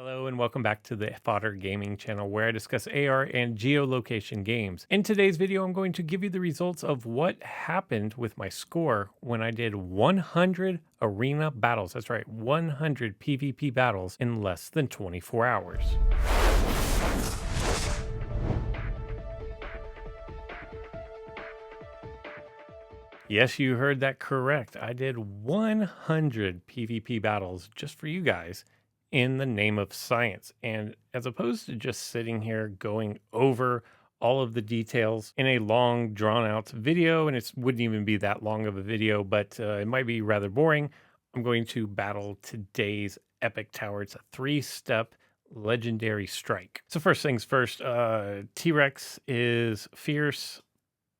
Hello and welcome back to the Fodder Gaming channel where I discuss AR and geolocation games. In today's video, I'm going to give you the results of what happened with my score when I did 100 arena battles. That's right, 100 PvP battles in less than 24 hours. Yes, you heard that correct. I did 100 PvP battles just for you guys in the name of science. And as opposed to just sitting here going over all of the details in a long, drawn out video, and it wouldn't even be that long of a video, but it might be rather boring, I'm going to battle today's epic tower. It's a 3-step legendary strike. So, first things first, T Rex is fierce.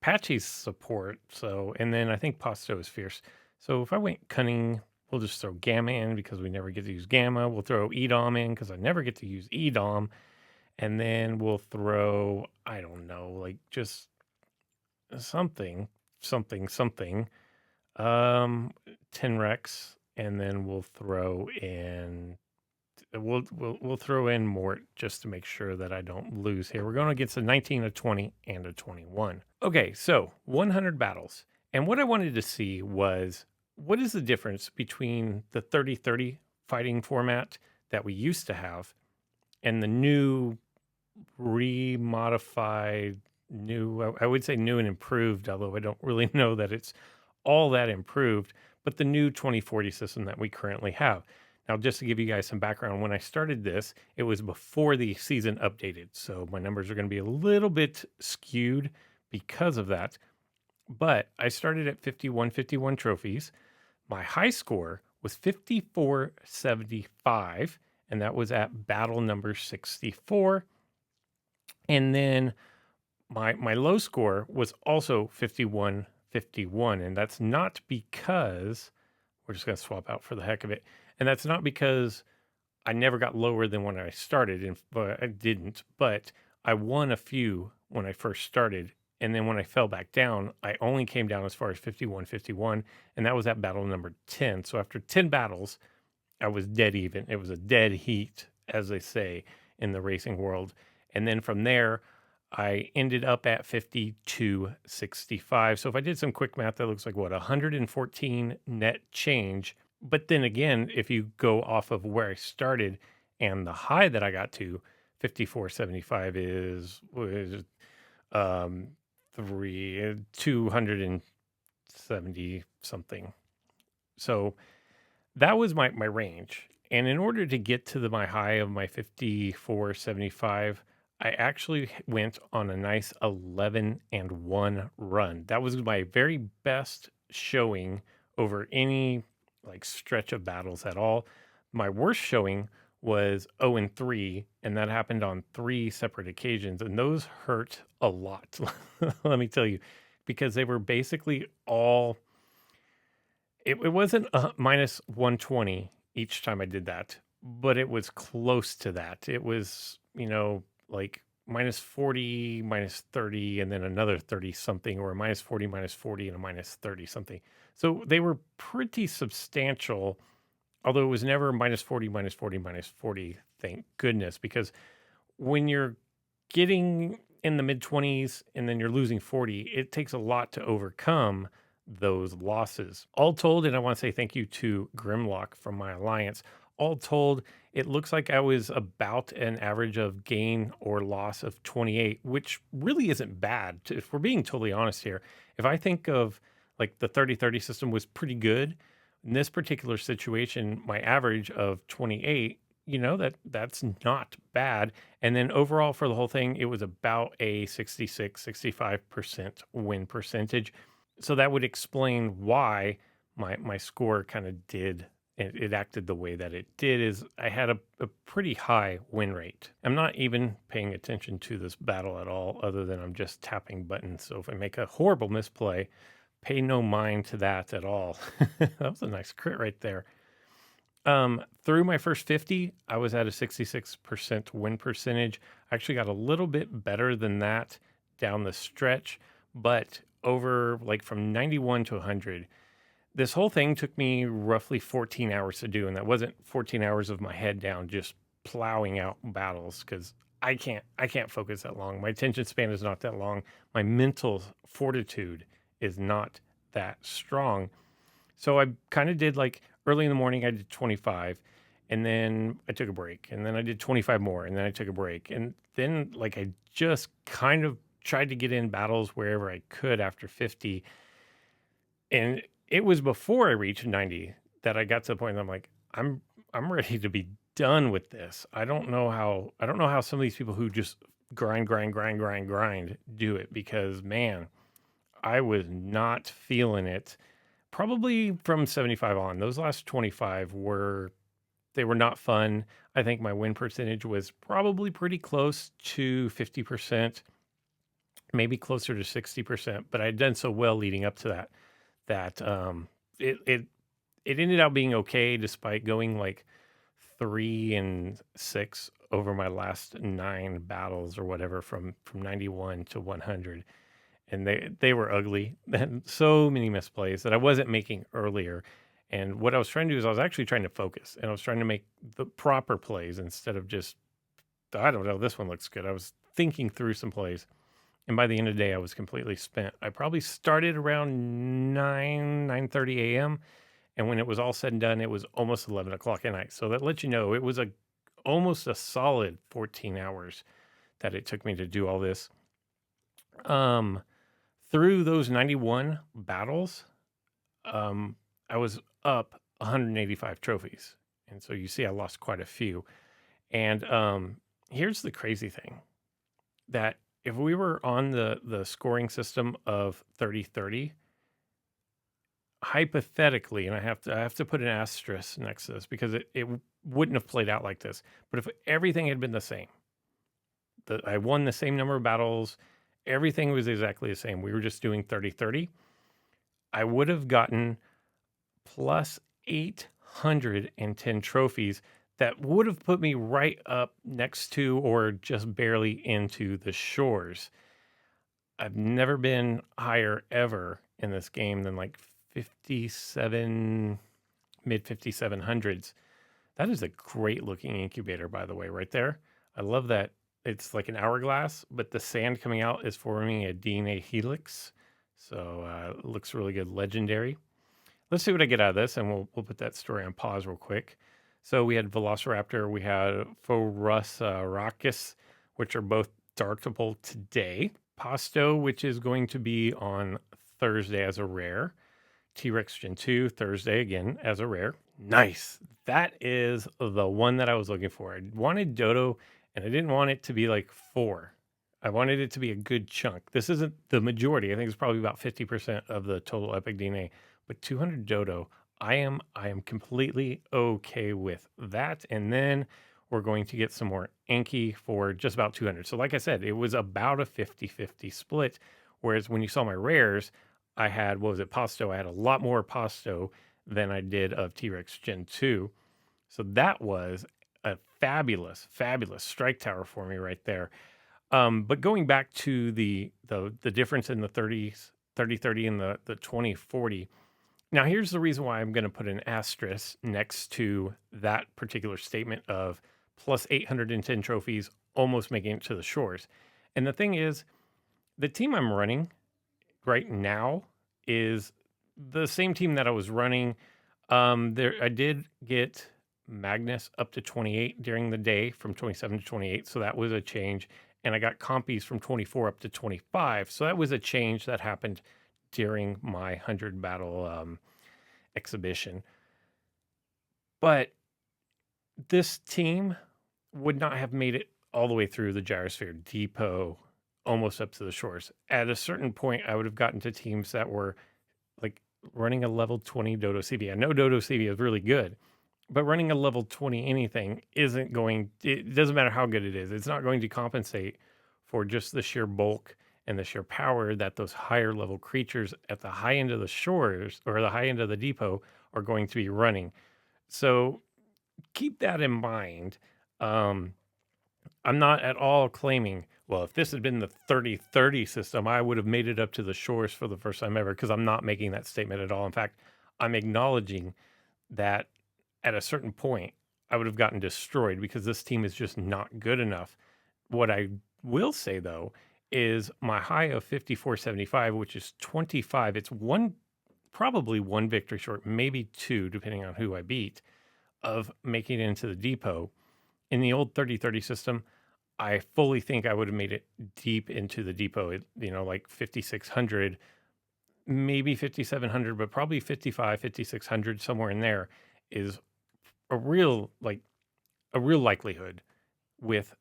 Patchy's support, so, and then I think Pasto is fierce. So if I went cunning, we'll just throw Gamma in because we never get to use Gamma. We'll throw Edom in because I never get to use Edom. And then we'll throw, I don't know, like just something. 10 Rex, and then we'll throw in we'll throw in Mort just to make sure that I don't lose here. We're going against a 19, a 20, and a 21. Okay, so 100 battles. And what I wanted to see was what is the difference between the 30-30 fighting format that we used to have and the new remodified, I would say new and improved, although I don't really know that it's all that improved, but the new 2040 system that we currently have. Now, just to give you guys some background, when I started this, it was before the season updated. So my numbers are going to be a little bit skewed because of that. But I started at 51 trophies. My high score was 5475, and that was at battle number 64. And then my low score was also 5151, and that's not because we're just going to swap out for the heck of it. And that's not because I never got lower than when I started, and I didn't, but I won a few when I first started. And then when I fell back down, I only came down as far as 51, and that was at battle number 10. So after 10 battles, I was dead even. It was a dead heat, as they say in the racing world. And then from there, I ended up at 5265. So if I did some quick math, that looks like what, 114 net change. But then again, if you go off of where I started and the high that I got to, 5475 is 270 something. So that was my range. And in order to get to my high of my 5475, I actually went on a nice 11-1 run. That was my very best showing over any like stretch of battles at all. My worst showing was 0-3, and that happened on 3 separate occasions, and those hurt a lot. Let me tell you, because they were basically all. It wasn't minus 120 each time I did that, but it was close to that. It was, like minus 40, minus 30, and then another 30 something, or a minus 40, and a minus 30 something. So they were pretty substantial, although it was never minus 40, minus 40, minus 40, thank goodness, because when you're getting in the mid 20s and then you're losing 40, it takes a lot to overcome those losses. All told, and I want to say thank you to Grimlock from my alliance. All told, it looks like I was about an average of gain or loss of 28, which really isn't bad. If we're being totally honest here, if I think of like the 30-30 system was pretty good, in this particular situation, my average of 28, that's not bad. And then overall for the whole thing, it was about a 65% win percentage. So that would explain why my score kind of did. It acted the way that it did. Is I had a pretty high win rate. I'm not even paying attention to this battle at all, other than I'm just tapping buttons. So if I make a horrible misplay, pay no mind to that at all. That was a nice crit right there. Through my first 50, I was at a 66% win percentage. I actually got a little bit better than that down the stretch, but over like from 91 to 100, this whole thing took me roughly 14 hours to do. And that wasn't 14 hours of my head down, just plowing out battles because I can't focus that long. My attention span is not that long. My mental fortitude is not that strong. So I kind of did like early in the morning, I did 25 and then I took a break and then I did 25 more and then I took a break. And then like I just kind of tried to get in battles wherever I could after 50. And it was before I reached 90 that I got to the point that I'm like, I'm ready to be done with this. I don't know how some of these people who just grind do it because man, I was not feeling it. Probably from 75 on. Those last 25 were not fun. I think my win percentage was probably pretty close to 50%, maybe closer to 60%, but I'd done so well leading up to that it it ended up being okay despite going like 3 and 6 over my last 9 battles or whatever from 91 to 100, and they were ugly and so many misplays that I wasn't making earlier. And what I was trying to do is I was actually trying to focus and I was trying to make the proper plays instead of just I don't know, this one looks good. I was thinking through some plays, and by the end of the day, I was completely spent. I probably started around 9:30 a.m. And when it was all said and done, it was almost 11 o'clock at night. So that lets you know it was almost a solid 14 hours that it took me to do all this. Um, Through those 91 battles, I was up 185 trophies. And so you see, I lost quite a few. And here's the crazy thing that if we were on the scoring system of 30-30, hypothetically, and I have to put an asterisk next to this because it wouldn't have played out like this. But if everything had been the same, I won the same number of battles, everything was exactly the same. We were just doing 30-30. I would have gotten plus 810 trophies that would have put me right up next to or just barely into the shores. I've never been higher ever in this game than like 57, mid 5700s. That is a great looking incubator, by the way, right there. I love that. It's like an hourglass, but the sand coming out is forming a DNA helix. So it looks really good. Legendary. Let's see what I get out of this, and we'll put that story on pause real quick. So we had Velociraptor, we had Phorusrhacus, which are both darkable today. Pasto, which is going to be on Thursday as a rare. T-Rex Gen 2, Thursday again as a rare. Nice. That is the one that I was looking for. I wanted Dodo, and I didn't want it to be like 4. I wanted it to be a good chunk. This isn't the majority. I think it's probably about 50% of the total Epic DNA. But 200 Dodo, I am completely okay with that. And then we're going to get some more Anki for just about 200. So like I said, it was about a 50-50 split. Whereas when you saw my rares, I had, what was it, Pasto? I had a lot more Pasto than I did of T-Rex Gen 2. So that was a fabulous, fabulous strike tower for me right there. But going back to the difference in the 30-30 and the 20-40. Now, here's the reason why I'm going to put an asterisk next to that particular statement of plus 810 trophies, almost making it to the shores. And the thing is, the team I'm running right now is the same team that I was running. I did get Magnus up to 28 during the day from 27 to 28. So that was a change. And I got Compies from 24 up to 25. So that was a change that happened during my 100 battle exhibition. But this team would not have made it all the way through the Gyrosphere Depot, almost up to the shores. At a certain point, I would have gotten to teams that were like running a level 20 Dodo CB. I know Dodo CB is really good, but running a level 20 anything it doesn't matter how good it is. It's not going to compensate for just the sheer bulk and the sheer power that those higher level creatures at the high end of the shores or the high end of the depot are going to be running. So keep that in mind. I'm not at all claiming, well, if this had been the 30-30 system, I would have made it up to the shores for the first time ever, because I'm not making that statement at all. In fact, I'm acknowledging that at a certain point, I would have gotten destroyed because this team is just not good enough. What I will say though is my high of 54.75, which is 25. It's probably one victory short, maybe two, depending on who I beat, of making it into the depot. In the old 30-30 system, I fully think I would have made it deep into the depot, like 5,600, maybe 5,700, but probably 55, 5,600, somewhere in there is a real likelihood with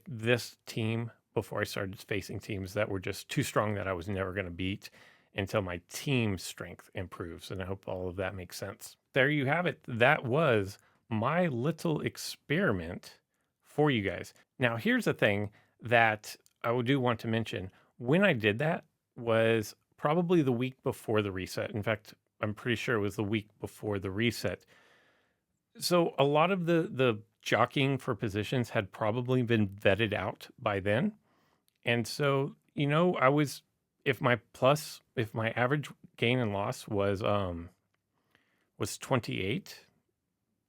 this team before I started facing teams that were just too strong that I was never going to beat until my team strength improves. And I hope all of that makes sense. There you have it. That was my little experiment for you guys. Now, here's the thing that I do want to mention. When I did that was probably the week before the reset. In fact, I'm pretty sure it was the week before the reset. So a lot of the jockeying for positions had probably been vetted out by then. And so, if my average gain and loss was 28,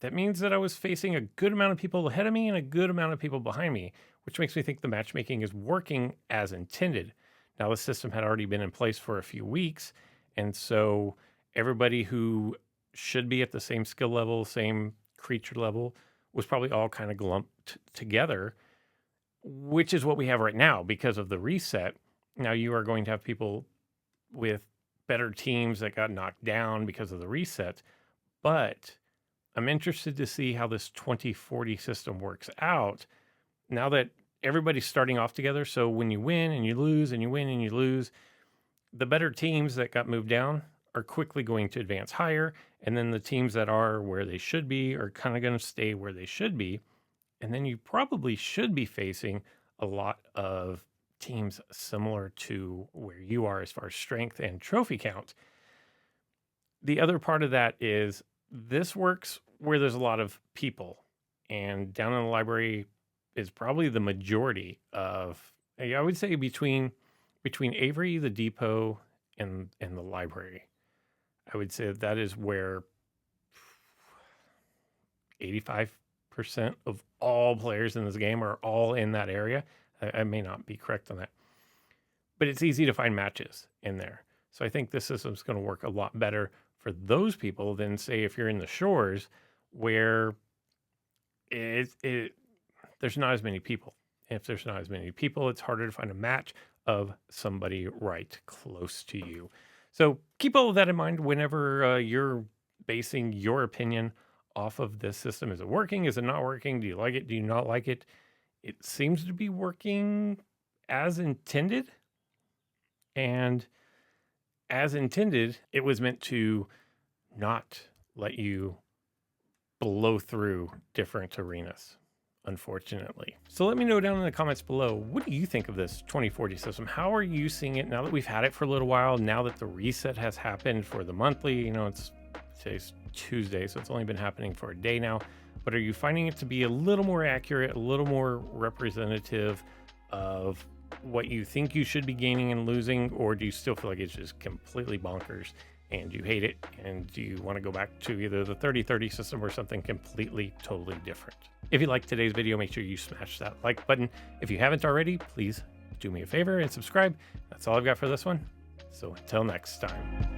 that means that I was facing a good amount of people ahead of me and a good amount of people behind me, which makes me think the matchmaking is working as intended. Now, the system had already been in place for a few weeks, and so everybody who should be at the same skill level, same creature level, was probably all kind of lumped together, which is what we have right now because of the reset. Now you are going to have people with better teams that got knocked down because of the reset, but I'm interested to see how this 2040 system works out now that everybody's starting off together. So when you win and you lose and you win and you lose, the better teams that got moved down are quickly going to advance higher. And then the teams that are where they should be are kind of going to stay where they should be. And then you probably should be facing a lot of teams similar to where you are as far as strength and trophy count. The other part of that is this works where there's a lot of people, and down in the library is probably the majority of, I would say between Avery, the depot, and the library. I would say that is where 85% of all players in this game are all in that area. I may not be correct on that, but it's easy to find matches in there. So I think this system is going to work a lot better for those people than, say, if you're in the shores where there's not as many people. If there's not as many people, it's harder to find a match of somebody right close to you. So keep all of that in mind whenever you're basing your opinion off of this system. Is it working? Is it not working? Do you like it? Do you not like it? It seems to be working as intended. And as intended, it was meant to not let you blow through different arenas, unfortunately. So let me know down in the comments below, what do you think of this 2040 system? How are you seeing it now that we've had it for a little while, now that the reset has happened for the monthly? Today's Tuesday, so it's only been happening for a day now. But are you finding it to be a little more accurate, a little more representative of what you think you should be gaining and losing? Or do you still feel like it's just completely bonkers and you hate it and do you want to go back to either the 30-30 system or something completely, totally different? If you liked today's video, make sure you smash that like button. If you haven't already, please do me a favor and subscribe. That's all I've got for this one. So until next time.